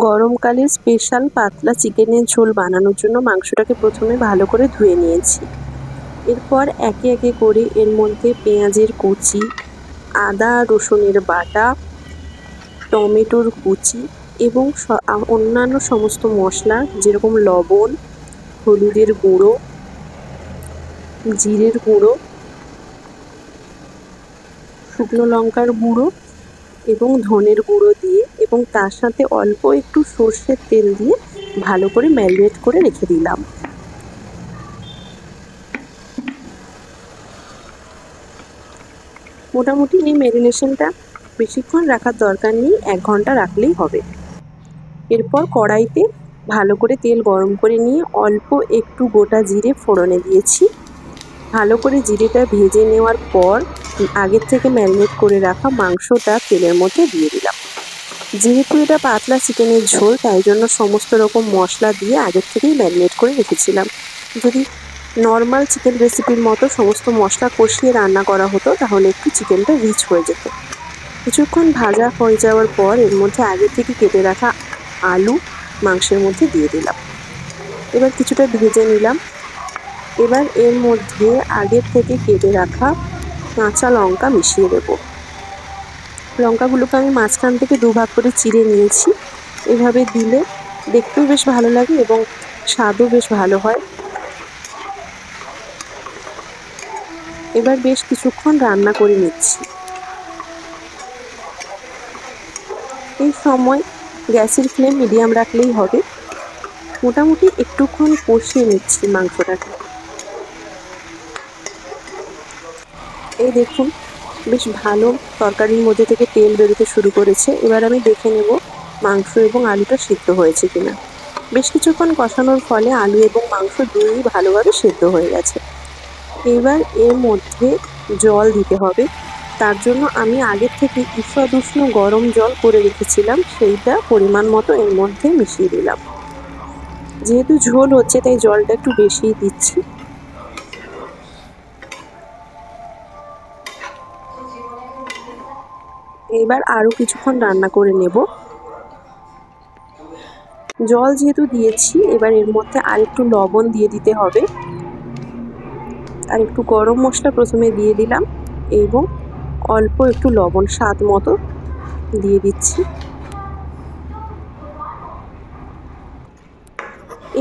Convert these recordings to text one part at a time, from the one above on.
গরমকালে স্পেশাল পাতলা চিকেনের ঝোল বানানোর জন্য মাংসটাকে প্রথমে ভালো করে ধুয়ে নিয়েছি। এরপর একে একে করে এর মধ্যে পেঁয়াজের কুচি, আদা রসুনের বাটা, টমেটোর কুচি এবং অন্যান্য সমস্ত মশলা যেরকম লবণ, হলুদের গুঁড়ো, জিরের গুঁড়ো, শুকনো লঙ্কার গুঁড়ো এবং ধনের গুঁড়ো দিয়ে এবং তার সাথে অল্প একটু সর্ষের তেল দিয়ে ভালো করে ম্যারিনেট করে রেখে দিলাম। মোটামুটি এই ম্যারিনেশনটা বেশিক্ষণ রাখার দরকার নেই, 1 ঘন্টা রাখলেই হবে। এরপর কড়াইতে ভালো করে তেল গরম করে নিয়ে অল্প একটু গোটা জিরে ফোড়নে দিয়েছি। ভালো করে জিরেটা ভেজে নেওয়ার পর আগের থেকে ম্যারিনেট করে রাখা মাংসটা তেলের মধ্যে দিয়ে দিলাম। যেহেতু এটা পাতলা চিকেনের ঝোল, তাই জন্য সমস্ত রকম মশলা দিয়ে আগের থেকেই ম্যারিনেট করে রেখেছিলাম। যদি নর্মাল চিকেন রেসিপির মতো সমস্ত মশলা কষিয়ে রান্না করা হতো তাহলে একটু চিকেনটা রিচ হয়ে যেত। কিছুক্ষণ ভাজা হয়ে যাওয়ার পর এর মধ্যে আগে থেকে কেটে রাখা আলু মাংসের মধ্যে দিয়ে দিলাম। এবার কিছুটা ভেজে নিলাম। এবার এর মধ্যে আগের থেকে কেটে রাখা কাঁচা লঙ্কা মিশিয়ে দেব। লঙ্কাগুলোকে আমি মাঝখান থেকে 2 ভাগ করে চিড়ে নিয়েছি। এভাবে দিলে দেখতেও বেশ ভালো লাগে এবং স্বাদও বেশ ভালো হয়। এবার বেশ কিছুক্ষণ রান্না করে নিচ্ছি। এই সময় গ্যাসের ফ্লেম মিডিয়াম রাখলেই হবে। মোটামুটি একটুক্ষণ কষিয়ে নিচ্ছি মাংসটাকে। এই দেখুন বেশ ভালো তরকারির মধ্যে থেকে তেল বেরোতে শুরু করেছে। এবার আমি দেখে নেব মাংস এবং আলুটা সিদ্ধ হয়েছে কিনা। বেশ কিছুক্ষণ কষানোর ফলে আলু এবং মাংস দুই ভালোভাবে সিদ্ধ হয়ে গেছে। এবার এর মধ্যে জল দিতে হবে। তার জন্য আমি আগের থেকে ঈষৎ উষ্ণ গরম জল করে রেখেছিলাম, সেইটা পরিমাণ মতো এর মধ্যে মিশিয়ে দিলাম। যেহেতু ঝোল হচ্ছে তাই জলটা একটু বেশিই দিচ্ছি। এবার আরও কিছুক্ষণ রান্না করে নেব। জল যেহেতু দিয়েছি এবার এর মধ্যে আরেকটু লবণ দিয়ে দিতে হবে, আর একটু গরম মশলা প্রথমে দিয়ে দিলাম এবং অল্প একটু লবণ স্বাদ মতো দিয়ে দিচ্ছি।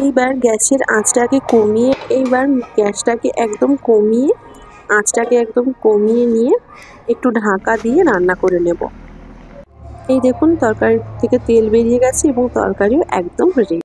এইবার গ্যাসের আঁচটাকে কমিয়ে নিয়ে একটু ঢাকা দিয়ে রান্না করে নেব। এই দেখুন তরকারি থেকে তেল বেরিয়ে গেছে এবং তরকারিও একদম রেডি।